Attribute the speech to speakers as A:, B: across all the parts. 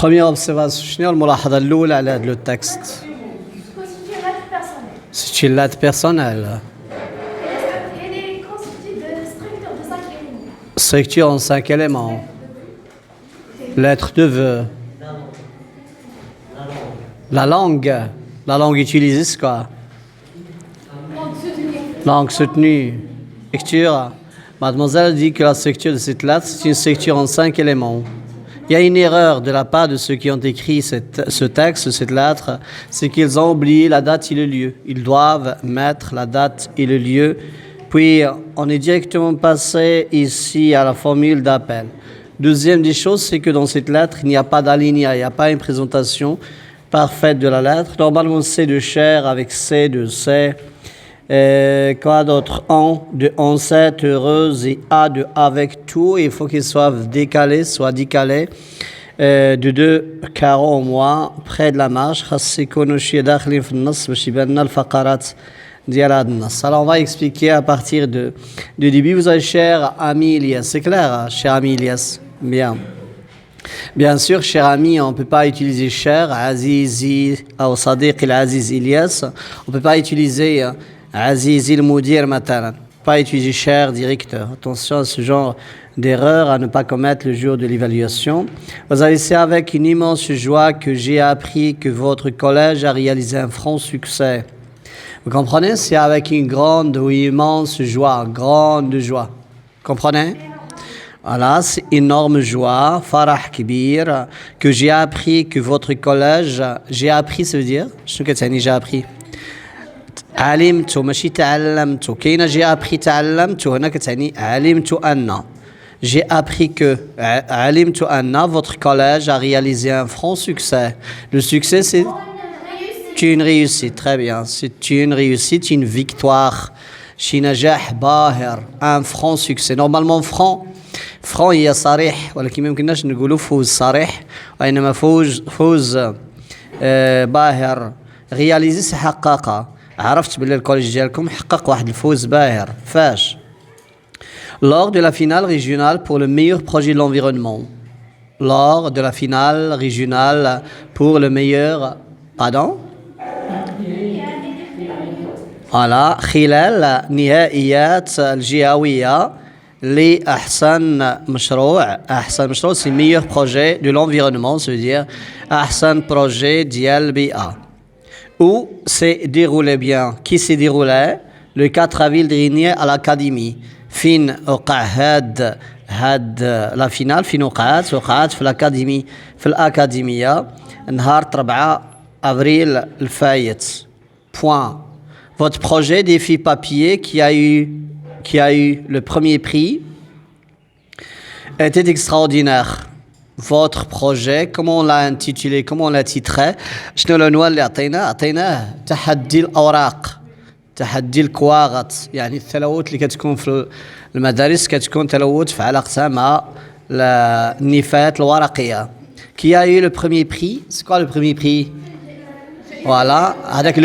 A: Première observation, شنو الملاحظة الأولى على هذا التكست؟
B: Constitué à lettre personnelle.
A: C'est une lettre personnelle.
B: Elle est constituée de structures de 5 éléments.
A: Structure en 5 éléments. Lettre de vœu. La langue. La langue utilisée, c'est quoi?
B: Donc, soutenir.
A: Langue soutenue. Structure. Mademoiselle dit que la structure de cette lettre, c'est une structure en 5 éléments. Il y a une erreur de la part de ceux qui ont écrit ce texte, cette lettre, c'est qu'ils ont oublié la date et le lieu. Ils doivent mettre la date et le lieu. Puis, on est directement passé ici à la formule d'appel. Deuxième des choses, c'est que dans cette lettre, il n'y a pas d'alinéa, il n'y a pas une présentation parfaite de la lettre. Normalement, C de cher avec C de C. Quoi d'autre? En de ancêtre, heureuse et A de avec tout. Il faut qu'il soit décalé, de 2 carreaux au moins près de la marge. Alors on va expliquer à partir du début. Vous avez cher ami Elias, c'est clair, hein? Cher ami Elias. Bien sûr, cher ami, on ne peut pas utiliser cher, Azizi, ou Sadiq el-Aziz Elias. On ne peut pas utiliser Azizi el-Moudir, matalan. Pas utiliser cher directeur. Attention à ce genre d'erreur à ne pas commettre le jour de l'évaluation. Vous avez c'est avec une immense joie que j'ai appris que votre collège a réalisé un franc succès. Vous comprenez? C'est avec une grande ou immense joie, grande joie. Comprenez? Voilà, c'est énorme joie, farah kibir, que j'ai appris que votre collège, j'ai appris, ça veut dire, je sais que j'ai appris. علمت ماشي تعلمت كاينه j'ai appris تعلمت هنا كتعني علمت أن j'ai appris que علمت أن votre collège a réalisé un franc succès. Le succès c'est une réussite, très bien, c'est une réussite, une victoire. شي نجاح باهر, un franc succès. Normalement franc هي صريح ولكن ما يمكنناش نقولوا فوز صريح وانما فوز باهر. réaliser c'est حقق. عرفت باللي الكوليج ديالكم حقق واحد الفوز باهر. فاش lors de la finale régionale pour le meilleur projet de l'environnement. Lors de la finale régionale pour le meilleur voilà خلال نهائيات الجهوية لأحسن مشروع. أحسن مشروع c'est meilleur projet de l'environnement, ça veut dire أحسن projet ديال البيئة. Où s'est déroulé bien? Qui s'est déroulé? Le 4 avril dernier à l'Académie. فين وقع هاد لا فينال فين وقعت في الأكاديمي في الأكاديمية نهار 4 أفريل الفايت. Point. Votre projet défi papier qui a eu le premier prix était extraordinaire. Votre projet, comment on l'a intitulé, comment on l'a titré? شنو العنوان اللي عطيناه تحدي الأوراق, تحدي الكواغط, يعني التلوث اللي كتكون في المدارس كتكون تلوث في علاقتها مع النفايات الورقية. Qui a eu le premier prix? C'est quoi le premier prix? Voilà, هذاك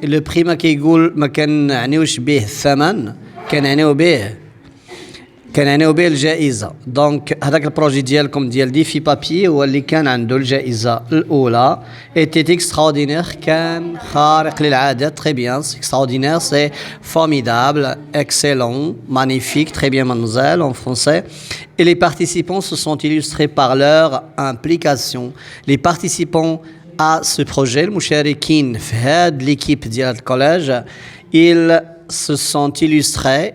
A: le prix ما كيقول ما كنعنيوش به الثمن, كنعنيو به الجائزة. دونك هذاك البروجي ديالكم ديال ديفي بابي هو اللي كان عنده الجائزة الأولى. était extraordinaire, كان خارق للعادة. très bien, c'est extraordinaire, c'est formidable, excellent, magnifique, très bien mademoiselle en français. Et les participants se sont illustrés par leur implication. Les participants à ce projet, المشاركين في هاد l'équipe ديال الكوليج, ils se sont illustrés,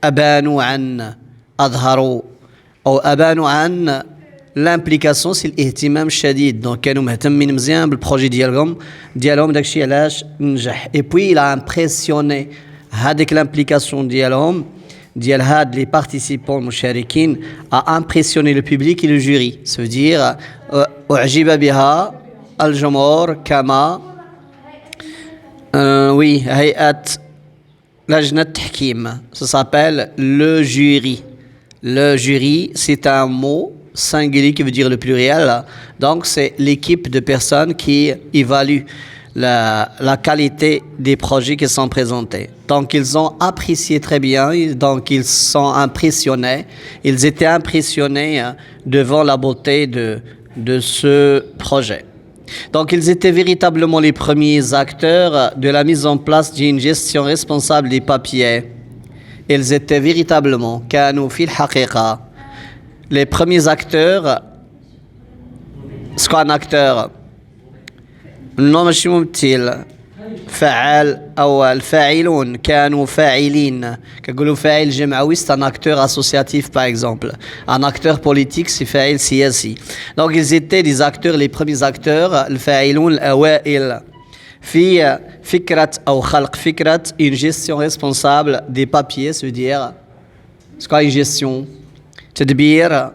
A: أبانوا عن أظهروا أو أبانوا عن l'implication, c'est الاهتمام الشديد. donc كانوا مهتمين مزيان بالبروجي ديالهم داكشي علاش نجح. et puis il a impressionné هذيك l'implication ديالهم ديال هاد les participants المشاركين a impressionné le public et le jury, ça veut dire أعجب بها الجمهور كما oui هيئة لجنة التحكيم, ça s'appelle le jury. Le jury, c'est un mot singulier qui veut dire le pluriel. Donc, c'est l'équipe de personnes qui évalue la qualité des projets qui sont présentés. Donc, ils ont apprécié très bien. Donc, ils sont impressionnés. Ils étaient impressionnés devant la beauté de de ce projet. Donc, ils étaient véritablement les premiers acteurs de la mise en place d'une gestion responsable des papiers. Ils étaient véritablement, كانوا في الحقيقة, les premiers acteurs. C'est quoi un acteur? Non, ماشي ممثل. فعال أو الفاعلون كانوا فاعلين. كنقولوا فاعل جمعوي c'est un acteur associatif par exemple. Un acteur politique c'est فاعل سياسي. Donc ils étaient des acteurs, les premiers acteurs, الفاعلون الأوائل في فكرة أو خلق فكرة une gestion responsable des papiers, ça veut dire c'est quoi une gestion? تدبير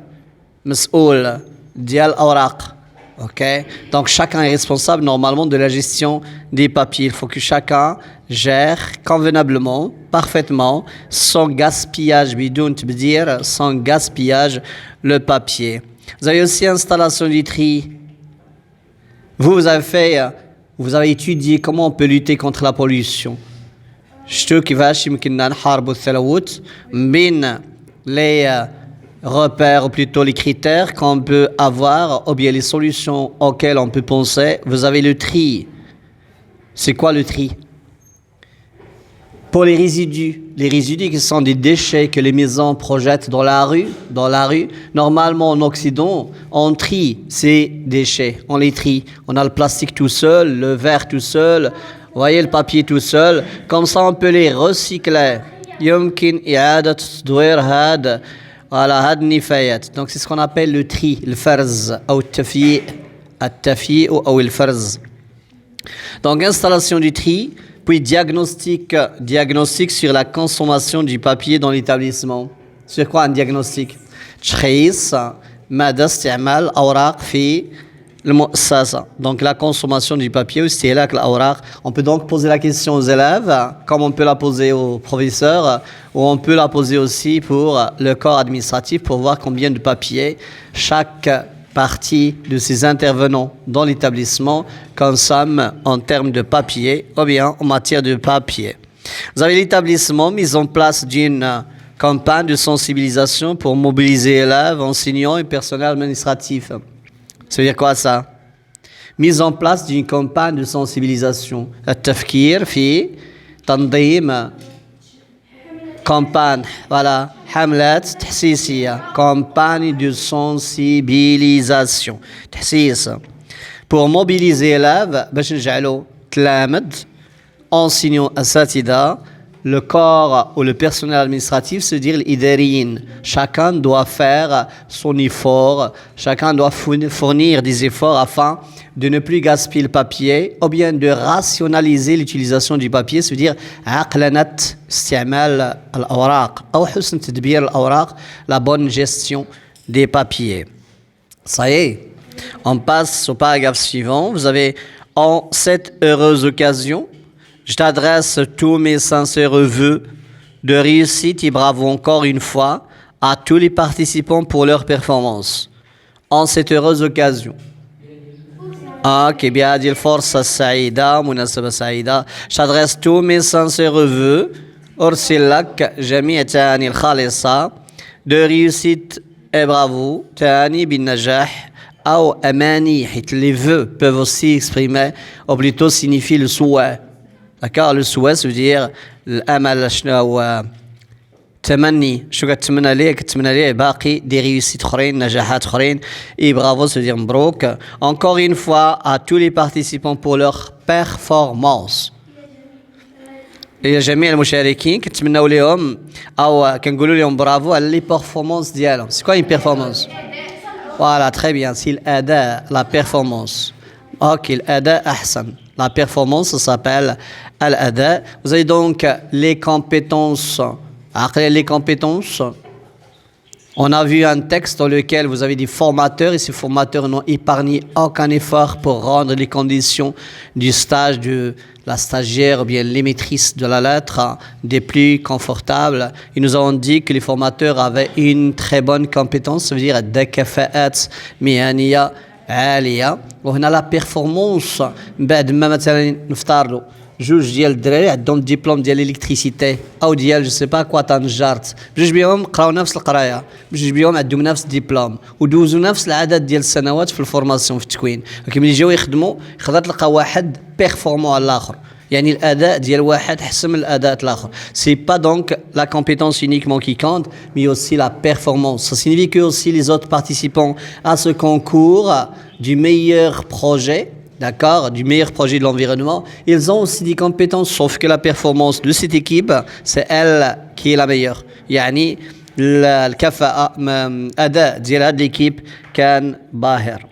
A: مسؤول ديال الأوراق. Ok, donc chacun est responsable normalement de la gestion des papiers. Il faut que chacun gère convenablement, parfaitement, sans gaspillage, bidoun dire, sans gaspillage, le papier. Vous avez aussi installation du tri. Vous avez étudié comment on peut lutter contre la pollution. شتو كيفاش يمكننا نحاربوا التلوث من les repères, ou plutôt les critères qu'on peut avoir, ou bien les solutions auxquelles on peut penser. Vous avez le tri. C'est quoi le tri? Pour les résidus qui sont des déchets que les maisons projettent dans la rue, normalement en Occident, on trie ces déchets, on les trie. On a le plastique tout seul, le verre tout seul, vous voyez le papier tout seul, comme ça on peut les recycler. يمكن إعادة تدوير هذا على هاد النفايات. Donc c'est ce qu'on appelle le tri, le فرز أو التفييء أو الفرز. Donc installation du tri, puis diagnostic sur la consommation du papier dans l'établissement. Sur quoi un diagnostic? تشخيص مدى استعمال الأوراق في المؤسسة. Donc la consommation du papier aussi là que l'awraq. On peut donc poser la question aux élèves, comme on peut la poser aux professeurs, ou on peut la poser aussi pour le corps administratif pour voir combien de papier chaque partie de ces intervenants dans l'établissement consomme en termes de papier ou bien en matière de papier. Vous avez l'établissement mis en place d'une campagne de sensibilisation pour mobiliser élèves, enseignants et personnel administratif. Ça veut dire quoi ça? Mise en place d'une campagne de sensibilisation. التفكير في تنظيم campagne, voilà, حملات تحسيسية, campagne de sensibilisation, تحسيس, pour mobiliser élèves باش نجعلوا تلامذ, enseignants, أساتذة, le corps ou le personnel administratif, c'est-à-dire l'idérine. Chacun doit faire son effort, chacun doit fournir des efforts afin de ne plus gaspiller le papier ou bien de rationaliser l'utilisation du papier, c'est-à-dire عقلنة استعمال الأوراق أو حسن تدبير الأوراق, la bonne gestion des papiers. Ça y est, on passe au paragraphe suivant. Vous avez en cette heureuse occasion, je t'adresse tous mes sincères vœux de réussite et bravo encore une fois à tous les participants pour leur performance. En cette heureuse occasion. بهذه الفرصة السعيدة, مناسبة سعيدة, je t'adresse tous mes sincères vœux, أرسل لك جميع تهاني الخالصة, de réussite et bravo, تهاني بالنجاح أو أماني, حيث les vœux peuvent aussi exprimer, ou plutôt signifier le souhait. D'accord, le souhait, ça veut dire الأمل, شنو هو تمني, شو كتمنى ليه, كتمنى ليه باقي دي réussites أخرين, نجاحات أخرين, et bravo, ça veut dire مبروك. Encore une fois à tous les participants pour leur performance. جميع المشاركين كنتمناو لهم أو كنقولوا لهم برافو على لي بيرفورمانس ديالهم. C'est quoi une performance? Voilà, très bien, c'est l'adاء, la performance. Ok, l'adاء أحسن. La performance, ça s'appelle l'adاء. Vous avez donc les compétences. Après les compétences, on a vu un texte dans lequel vous avez des formateurs et ces formateurs n'ont épargné aucun effort pour rendre les conditions du stage de la stagiaire ou bien les maîtrises de la lettre des plus confortables. Ils nous ont dit que les formateurs avaient une très bonne compétence, ça veut dire des كفاءات مهنية عالية. وهنا la performance بعد ما مثلا نفترضوا جوج ديال الدراري عندهم ديبلوم ديال الالكتريسيتي او ديال جو سي با كوا تنجارت بجوج بيهم قراو نفس القرايه بجوج بيهم عندهم نفس الدبلوم ودوزوا نفس العدد ديال السنوات في الفورماسيون في التكوين ولكن ملي جاو يخدموا يقدر تلقى واحد بيرفورمون على الاخر يعني الاداء ديال واحد حسن من الاداء الاخر سي با دونك لا compétence uniquement qui compte mais aussi la performance ça signifie que aussi les autres participants à ce concours du meilleur projet. D'accord, du meilleur projet de l'environnement, ils ont aussi des compétences, sauf que la performance de cette équipe, c'est elle qui est la meilleure. يعني الكفاءة أداء ديال هاد l'équipe كان باهر.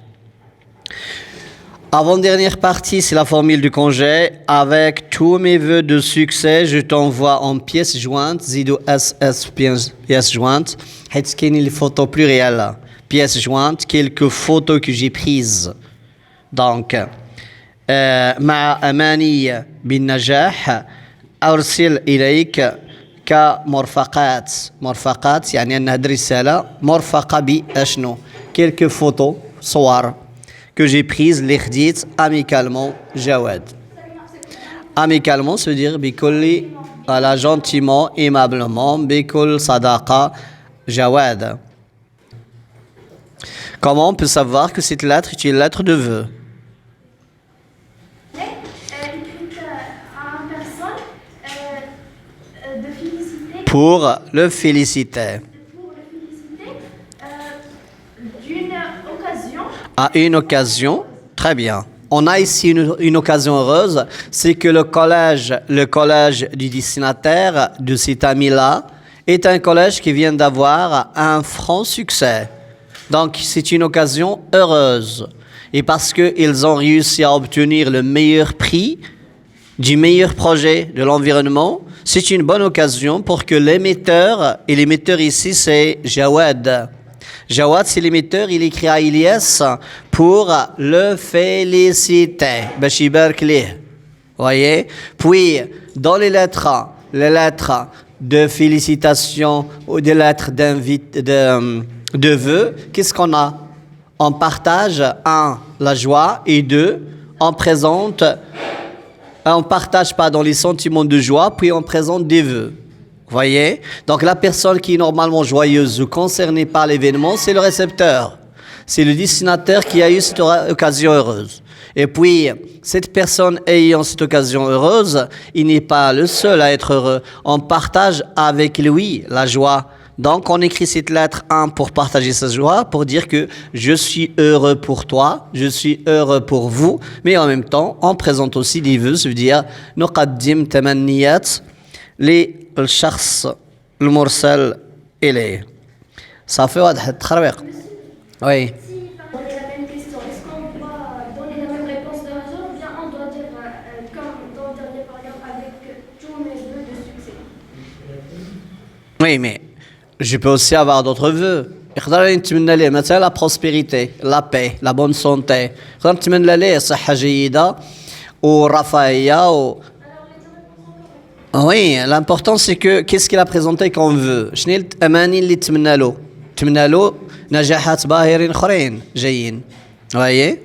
A: Avant-dernière partie, c'est la formule du congé. Avec tous mes vœux de succès, je t'envoie en pièces jointes, zido SS pièces jointes. حيت كاينين les photos plurielles. Pièces jointes, quelques photos que j'ai prises. Donc, مع أماني بالنجاح أرسل إليك كمرفقات مرفقات يعني أن هذه الرسالة مرفقة بأشنو quelques photos صور que j'ai prises les خديت amicalement جواد amicalement ça veut dire بكل voilà gentiment aimablement بكل صداقة جواد. Comment on peut savoir que cette lettre est une lettre de vœu? Pour le féliciter.
B: D'une occasion.
A: À une occasion, très bien. On a ici une occasion heureuse, c'est que le collège du destinataire de cet ami-là est un collège qui vient d'avoir un franc succès. Donc c'est une occasion heureuse. Et parce qu'ils ont réussi à obtenir le meilleur prix du meilleur projet de l'environnement, c'est une bonne occasion pour que l'émetteur, et l'émetteur ici c'est Jawad. Jawad c'est l'émetteur, il écrit à Ilyas pour le féliciter. باش يبارك ليه. Voyez? Puis dans les lettres de félicitations ou des lettres de vœux, qu'est-ce qu'on a? On partage, la joie, et on présente, on partage les sentiments de joie, puis on présente des vœux. Voyez? Donc la personne qui est normalement joyeuse ou concernée par l'événement, c'est le récepteur. C'est le destinataire qui a eu cette occasion heureuse. Et puis, cette personne ayant cette occasion heureuse, il n'est pas le seul à être heureux. On partage avec lui la joie. Donc, on écrit cette lettre 1 pour partager sa joie, pour dire que je suis heureux pour toi, je suis heureux pour vous, mais en même temps, on présente aussi des vœux, ça veut dire نقدم تمنيات للشخص المرسل إليه. Ça fait واضح التخربيق. Oui.
B: Si on donne la même question, est-ce qu'on doit donner la même réponse de raison ou bien on doit dire comme dans le dernier paragraphe avec tous mes vœux de succès?
A: Oui, mais je peux aussi avoir d'autres vœux. يقدر نتمنى ليه مثلا la prospérité, la paix, la bonne santé. يقدر نتمنى ليه صحة جيدة والرفاهية Oui, l'important c'est que qu'est-ce qu'il a présenté qu'on veut. شنو الأماني اللي تمنى له؟ تمنى له نجاحات باهرين آخرين جايين. Voyez?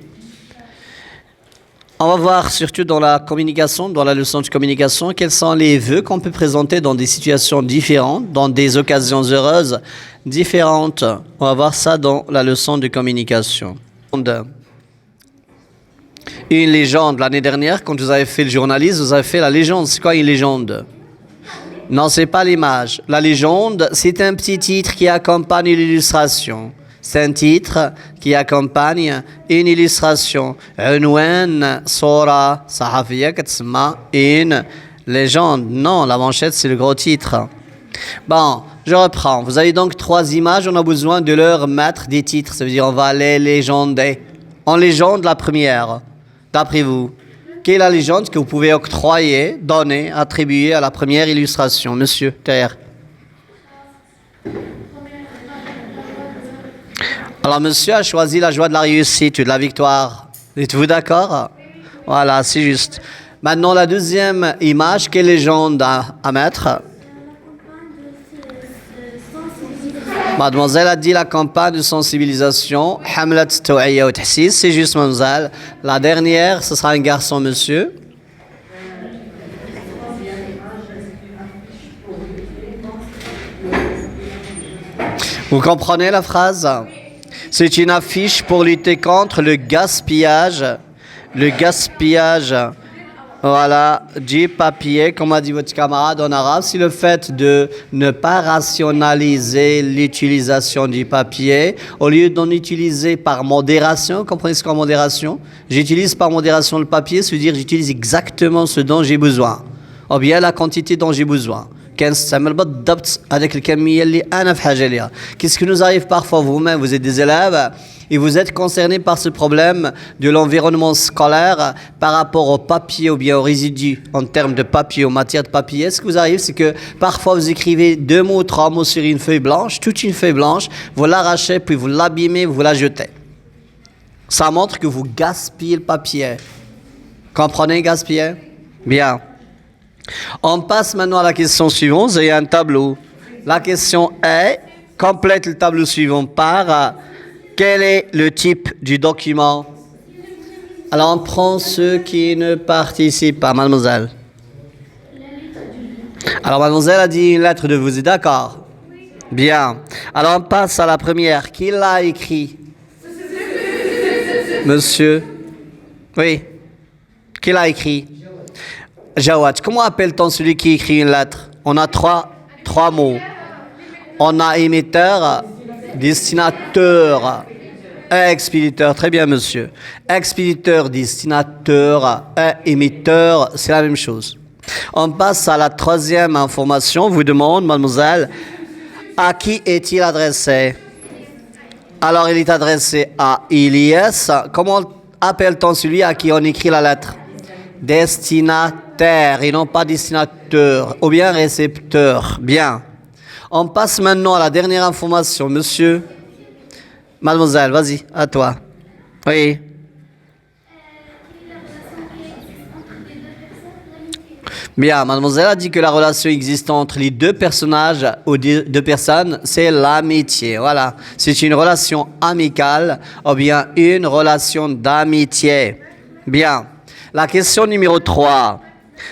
A: On va voir surtout dans la communication, dans la leçon de communication, quels sont les vœux qu'on peut présenter dans des situations différentes, dans des occasions heureuses différentes. On va voir ça dans la leçon de communication. Une légende, l'année dernière, quand vous avez fait le journalisme, vous avez fait la légende. C'est quoi une légende? Non, c'est pas l'image. La légende, c'est un petit titre qui accompagne l'illustration. C'est un titre qui accompagne une illustration. عنوان صورة صحفية كتسمى une légende. Non, la manchette, c'est le gros titre. Bon, je reprends. Vous avez donc 3 images. On a besoin de leur mettre des titres. Ça veut dire on va les légender. En légende, la première. D'après vous, quelle est la légende que vous pouvez octroyer, donner, attribuer à la première illustration? Monsieur, terre. Alors, monsieur a choisi la joie de la réussite, de la victoire. Êtes-vous d'accord? Voilà, c'est juste. Maintenant, la deuxième image, quelle légende à mettre? Mademoiselle a dit la campagne de sensibilisation. Hamlet Tawaiya ou Tahsis, c'est juste mademoiselle. La dernière, ce sera un garçon, monsieur. Vous comprenez la phrase? C'est une affiche pour lutter contre le gaspillage. Le gaspillage, voilà, du papier, comme a dit votre camarade en arabe, c'est le fait de ne pas rationaliser l'utilisation du papier. Au lieu d'en utiliser par modération, comprenez ce qu'en modération? J'utilise par modération le papier, c'est-à-dire j'utilise exactement ce dont j'ai besoin, ou bien la quantité dont j'ai besoin. Qu'est-ce que nous arrive parfois, vous-même, vous êtes des élèves et vous êtes concernés par ce problème de l'environnement scolaire par rapport au papier ou bien aux résidus en termes de papier, en matière de papier. Ce qui vous arrive, c'est que parfois vous écrivez 2 mots ou 3 mots sur une feuille blanche, toute une feuille blanche, vous l'arrachez, puis vous l'abîmez, vous la jetez. Ça montre que vous gaspillez le papier. Comprenez, gaspiller? Bien. On passe maintenant à la question suivante. Il y a un tableau. La question est, complète le tableau suivant par quel est le type du document? Alors on prend ceux qui ne participent pas. Mademoiselle. Alors mademoiselle a dit une lettre de vous êtes d'accord? Bien. Alors on passe à la première. Qui l'a écrit? Monsieur. Oui. Qui l'a écrit? Jawad. Comment appelle-t-on celui qui écrit une lettre? On a trois mots. On a émetteur, destinateur, expéditeur. Très bien, monsieur. Expéditeur, destinateur, émetteur, c'est la même chose. On passe à la troisième information. Vous demande, mademoiselle, à qui est-il adressé? Alors, il est adressé à Ilyes. Comment appelle-t-on celui à qui on écrit la lettre? Destinataire et non pas destinateur, ou bien récepteur. Bien. On passe maintenant à la dernière information. Monsieur, mademoiselle, vas-y, à toi. Oui. Bien, mademoiselle a dit que la relation existante entre les deux personnages ou deux personnes, c'est l'amitié. Voilà. C'est une relation amicale ou bien une relation d'amitié. Bien. La question numéro 3.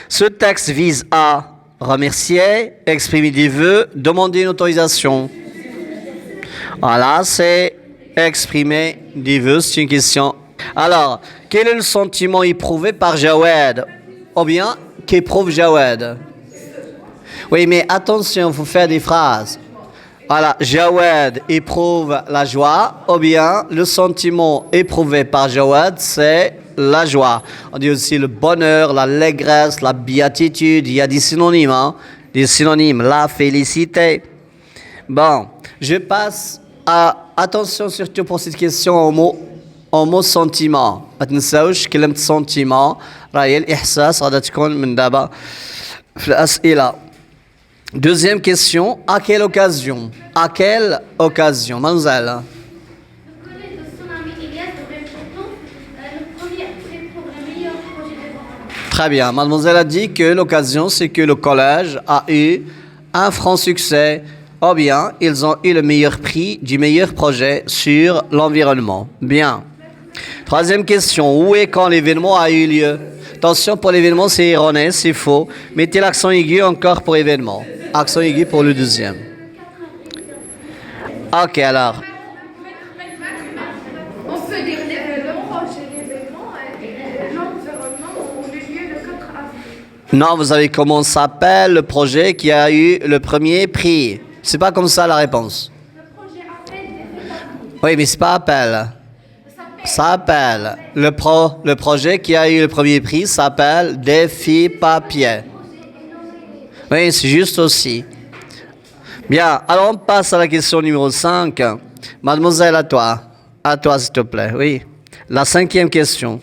A: Ce texte vise à remercier, exprimer des vœux, demander une autorisation. Voilà, c'est exprimer des vœux, c'est une question. Alors, quel est le sentiment éprouvé par Jawed? Ou bien, qu'éprouve Jawed? Oui, mais attention, il faut faire des phrases. Voilà, Jawed éprouve la joie, ou bien le sentiment éprouvé par Jawed, c'est la joie. On dit aussi le bonheur, l'allégresse, la béatitude. Il y a des synonymes, hein? Des synonymes. La félicité. Bon, je passe à attention surtout pour cette question au mot sentiment. ما تنساوش كلمة sentiment. راهي الإحساس غادي تكون من دابا في الأسئلة. Deuxième question. À quelle occasion? À quelle occasion, mademoiselle? Très bien. Mademoiselle a dit que l'occasion, c'est que le collège a eu un franc succès, ou bien ils ont eu le meilleur prix du meilleur projet sur l'environnement. Bien. Troisième question. Où et quand l'événement a eu lieu? Attention, pour l'événement, c'est erroné, c'est faux. Mettez l'accent aigu encore pour événement. Accent aigu pour le deuxième. Ok, alors.
C: On peut dire le projet, l'événement, l'environnement ou le lieu le 4 avril.
A: Non, vous savez comment s'appelle le projet qui a eu le premier prix. C'est pas comme ça la réponse.
C: Le projet appelle des.
A: Oui, mais c'est pas appel. Ça appelle. Le projet qui a eu le premier prix s'appelle Défi Papier. Oui, c'est juste aussi. Bien, alors on passe à la question numéro 5. Mademoiselle, à toi. À toi, s'il te plaît. Oui. La 5e question.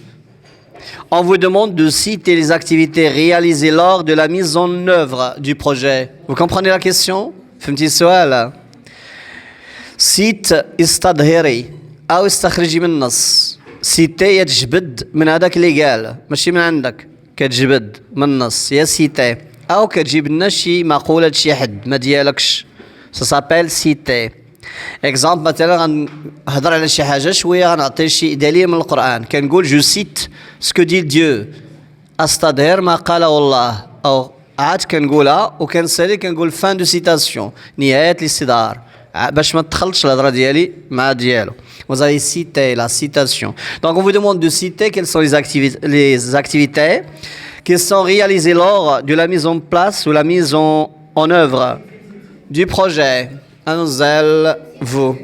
A: On vous demande de citer les activités réalisées lors de la mise en œuvre du projet. Vous comprenez la question? فهمتي السؤال؟ cite استظهري أو استخرجي من النص. سيتي يتجبد من هذاك اللي قال ماشي من عندك، كتجبد من النص يا سيتي، أو كتجيب لنا شي مقولة شي حد ما ديالكش. Ça s'appelle citer. Exemple مثلا غنهضر على شي حاجة شوية غنعطي شي دليل من القرآن، كنقول جو سيت سكو دي ديو، أستظهر ما قاله الله، أو عاد كنقولها وكنسالي كنقول فان دو سيتاسيون، نهاية الاستظهار. باش ما تخلطش الهضره ديالي مع ديالو. Vous avez cité la citation. Donc on vous demande de citer quelles sont les activités qui sont réalisées lors de la mise en place ou la mise en œuvre du projet. Mademoiselle, vous.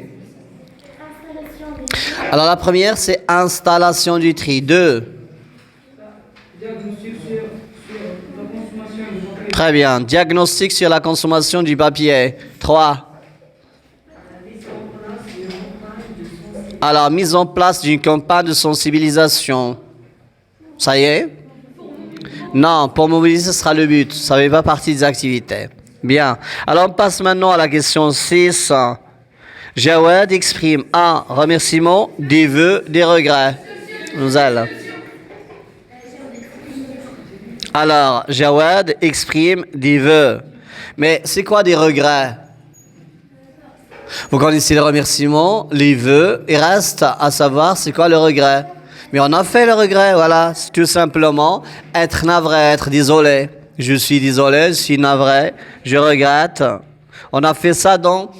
A: Alors la première, c'est installation du tri. 2. Très bien. Diagnostic sur la consommation du papier. 3. Alors, mise en place d'une campagne de sensibilisation. Ça y est? Non, pour mobiliser, ce sera le but. Ça ne fait pas partie des activités. Bien. Alors, on passe maintenant à la question 6. Jawad exprime un remerciement, des vœux, des regrets. Nous allons. Alors, Jawad exprime des vœux. Mais c'est quoi des regrets? Vous connaissez les remerciements, les vœux, il reste à savoir c'est quoi le regret. Mais on a fait le regret, voilà, c'est tout simplement être navré, être désolé. Je suis désolé, je suis navré, je regrette. On a fait ça dans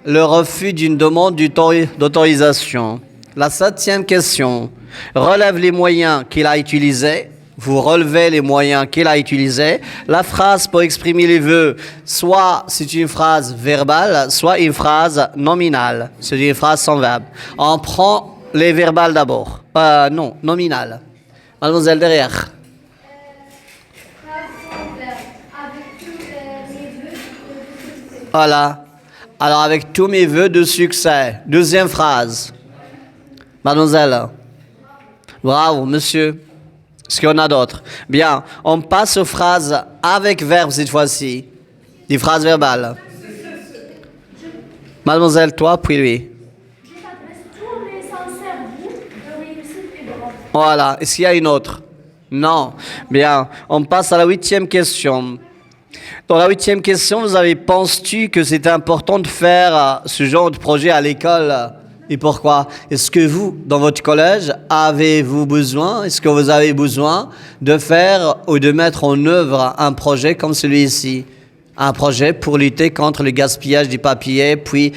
A: le refus d'une demande d'autorisation. La 7e question, relève les moyens qu'il a utilisés. Vous relevez les moyens qu'il a utilisés. La phrase pour exprimer les vœux, soit c'est une phrase verbale, soit une phrase nominale. C'est une phrase sans verbe. On prend les verbales d'abord. Non, nominales. Mademoiselle derrière. Voilà. Alors avec tous mes vœux de succès. Deuxième phrase. Mademoiselle. Bravo, monsieur. Est-ce qu'il y en a d'autres? Bien, on passe aux phrases avec verbe cette fois-ci. Des phrases verbales. Mademoiselle, toi, puis lui.
B: tous mes sincères vœux de réussite et de bonheur.
A: Voilà. Est-ce qu'il y a une autre? Non. Bien, on passe à la 8e question. Dans la 8e question, penses-tu que c'est important de faire ce genre de projet à l'école? Et pourquoi? Est-ce que vous, dans votre collège, est-ce que vous avez besoin de faire ou de mettre en œuvre un projet comme celui-ci? Un projet pour lutter contre le gaspillage du papier, puis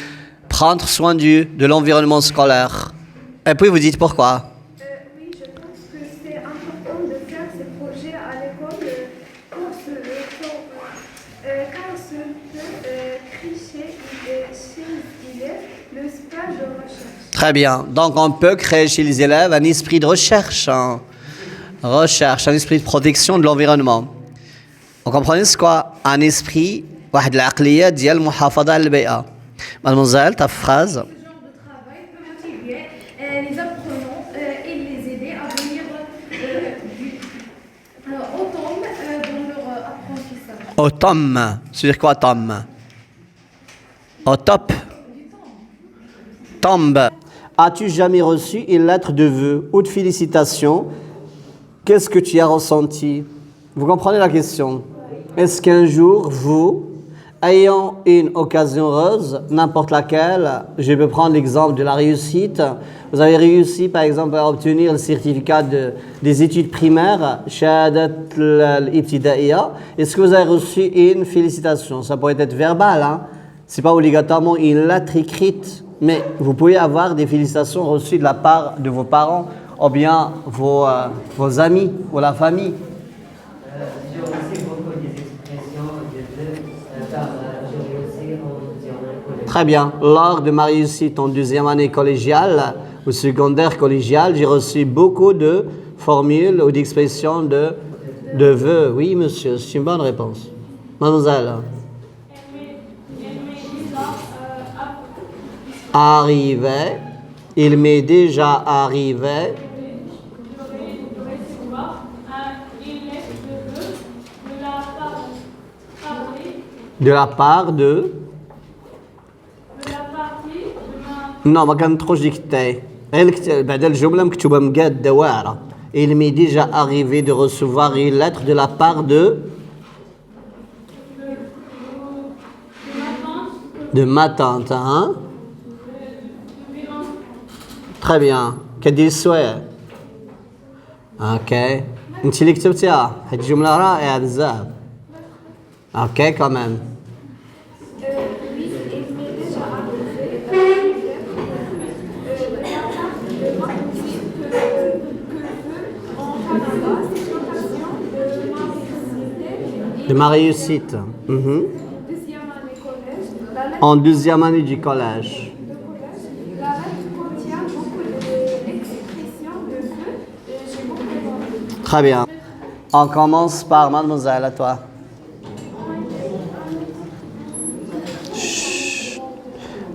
A: prendre soin de l'environnement scolaire. Et puis vous dites pourquoi?
C: Oui, je pense que c'est important de faire ces projets à l'école car ce peut tricher chez le stage de recherche.
A: Très bien. Donc on peut créer chez les élèves un esprit de recherche. Un esprit de protection de l'environnement. Vous comprenez ce quoi? Un esprit, واحد العقلية ديال المحافظة على البيئة. Mademoiselle, ta phrase.
C: Ce genre de travail peut motiver les apprenants et les aider à venir autonome dans leur apprentissage.
A: Automne. Ça veut dire quoi, automne? Au top. Tombe. As-tu jamais reçu une lettre de vœux ou de félicitations? Qu'est-ce que tu as ressenti? Vous comprenez la question? Est-ce qu'un jour, vous, ayant une occasion heureuse, n'importe laquelle, je peux prendre l'exemple de la réussite, vous avez réussi par exemple à obtenir le certificat des études primaires, Shahadat al-Ibtidaiya, est-ce que vous avez reçu une félicitation? Ça pourrait être verbal, hein? Ce n'est pas obligatoirement une lettre écrite, mais vous pouvez avoir des félicitations reçues de la part de vos parents ou bien vos amis ou la famille.
D: J'ai aussi beaucoup des expressions de vœux, car j'ai réussi en deuxième collège.
A: Très bien. Lors de ma réussite en deuxième année collégiale ou secondaire collégiale, j'ai reçu beaucoup de formules ou d'expressions de vœux. Oui, monsieur, c'est une bonne réponse. Mademoiselle. Arrivé. Il m'est déjà arrivé. De la part de... Non, ما كنطقوش ديك التاي. غير بعد الجملة مكتوبة مقادة واعرة. Il m'est déjà arrivé de recevoir une lettre de la part de ma tante, hein? Très bien. كدير السوايع. اوكي. انت اللي كتبتيها. هاد الجملة رائعة بزاف. اوكي كمان.
C: Oui, il m'est déjà arrivé
A: de ma réussite. Mhm.
C: Deuxième année collège. La lettre
A: En deuxième année du collège.
C: de collège. La lettre contient beaucoup d'expressions de vœux. J'ai beaucoup aimé.
A: Très bien. On commence par mademoiselle, à toi. Chut.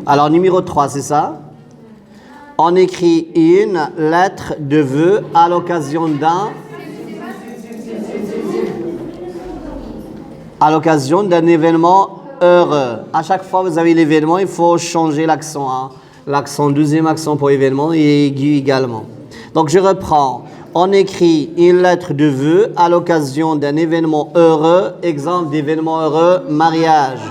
A: Alors, numéro 3, c'est ça? On écrit une lettre de vœu à l'occasion d'un événement heureux. À chaque fois que vous avez l'événement, il faut changer l'accent. Hein. L'accent, deuxième accent pour événement et aigu également. Donc, je reprends. On écrit une lettre de vœu à l'occasion d'un événement heureux. Exemple d'événement heureux, mariage,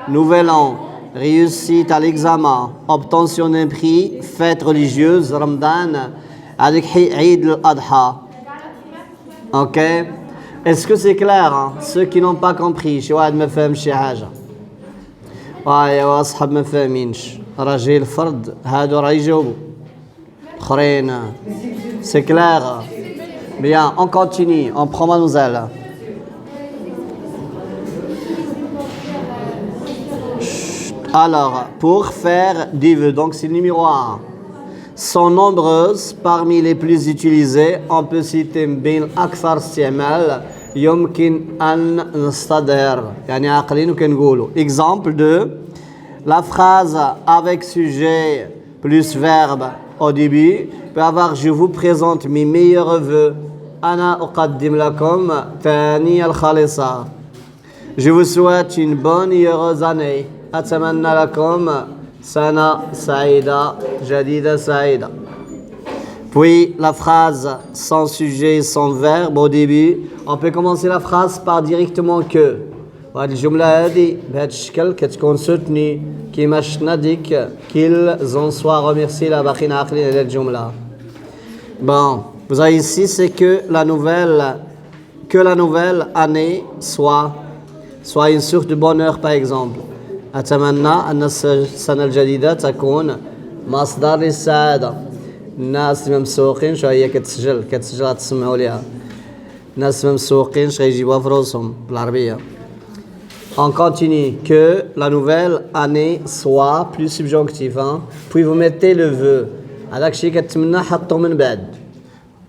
A: nouvel an, réussite à l'examen, obtention d'un prix, fête religieuse, Ramadan, avec Eid al-Adha. Ok? Est-ce que c'est clair? Hein? Ceux qui n'ont pas compris, شي واحد ما فهم شي حاجة. يا أصحاب ما فاهمينش. راجل الفرد هادو راه يجاوبوا. آخرين. C'est clair? Bien, on continue. On prend mademoiselle. Alors, pour faire des vœux, donc c'est le numéro 1, sont nombreuses. Parmi les plus utilisées, on peut citer بين أكثر استعمال يمكن أن نستظهر يعني عاقلين وكنقولوا. Exemple de la phrase avec sujet plus verbe au début peut avoir je vous présente mes meilleurs vœux. أنا أقدم لكم تهاني الخالصة. Je vous souhaite une bonne et heureuse année. أتمنى لكم سنة سعيدة جديدة سعيدة. Puis la phrase sans sujet, sans verbe au début, on peut commencer la phrase par directement que. وهاد الجملة هذه بهذا الشكل كتكون سوتني كيما شفنا ديك qu'ils en soient remerciés لا باقيين عاقلين على الجملة. Bon, vous avez ici c'est que la nouvelle année soit une source de bonheur par exemple. أتمنى أن السنة الجديدة تكون مصدر للسعادة. الناس اللي ممسوقين شو هي كتسجل غتسمعوا ليها. الناس اللي ممسوقين شو غيجيبوها في روسهم بالعربية. On continue que la nouvelle année soit plus subjonctif. Hein? Puis vous mettez le vœu. هذاك الشيء كتمنى حطوه من بعد.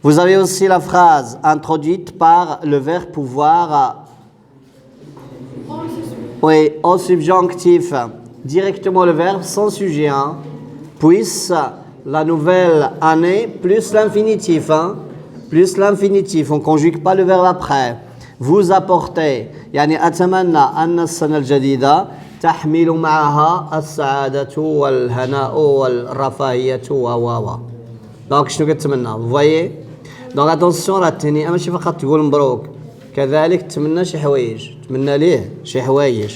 A: Vous avez aussi la phrase introduite par le verbe pouvoir. Oui, au subjonctif, directement le verbe sans sujet, hein. Puis la nouvelle année plus l'infinitif, hein. Plus l'infinitif, on ne conjugue pas le verbe après. Vous apportez, يعني أتمنى أن السنة الجديدة تحمل معها السعادة والهناء والرفاهية و. Donc شنو كتمنى؟ Vous voyez? Donc attention راه التهنئة ماشي فقط تقول مبروك. كذلك تمنى شي حوايج تمنى ليه شي حوايج.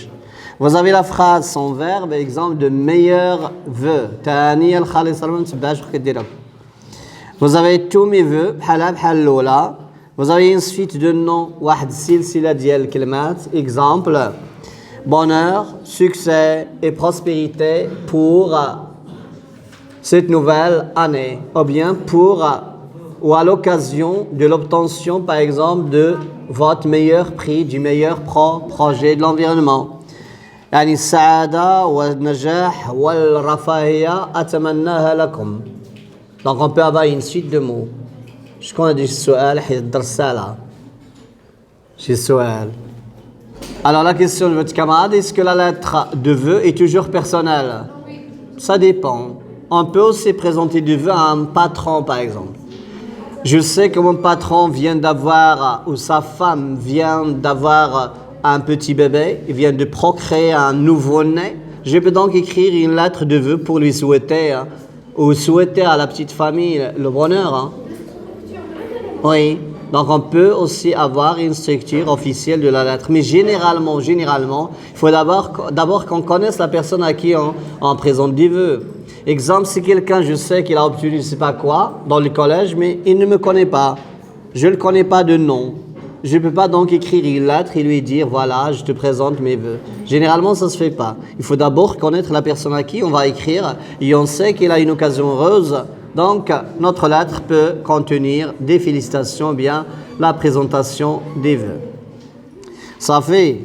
A: Vous avez la phrase sans verbe exemple de meilleurs vœux تهاني الخالصة ما نتبعش واش كدير. Vous avez tous mes vœux بحال الأولى. Vous avez une suite de noms واحد السلسلة ديال الكلمات exemple bonheur, succès et prospérité pour cette nouvelle année ou bien pour ou à l'occasion de l'obtention par exemple de votre meilleur prix, du meilleur projet de l'environnement. يعني السعادة والنجاح والرفاهية أتمناها لكم. Donc on peut avoir une suite de mots. شكون هاد السؤال حيت الدرس là. شي سؤال. Alors la question de votre camarade, est-ce que la lettre de vœu est toujours personnelle? Ça dépend. On peut aussi présenter du vœu à un patron par exemple. Je sais que mon patron vient d'avoir, ou sa femme vient d'avoir un petit bébé, il vient de procréer un nouveau-né. Je peux donc écrire une lettre de vœu pour lui souhaiter, hein, ou souhaiter à la petite famille le bonheur. Hein. Oui, donc on peut aussi avoir une structure officielle de la lettre. Mais généralement, il faut d'abord qu'on connaisse la personne à qui on présente des vœux. Exemple, si quelqu'un, je sais qu'il a obtenu je ne sais pas quoi dans le collège, mais il ne me connaît pas. Je ne le connais pas de nom. Je ne peux pas donc écrire une lettre et lui dire, voilà, je te présente mes vœux. Généralement, ça ne se fait pas. Il faut d'abord connaître la personne à qui on va écrire et on sait qu'il a une occasion heureuse. Donc, notre lettre peut contenir des félicitations, bien la présentation des vœux. Ça fait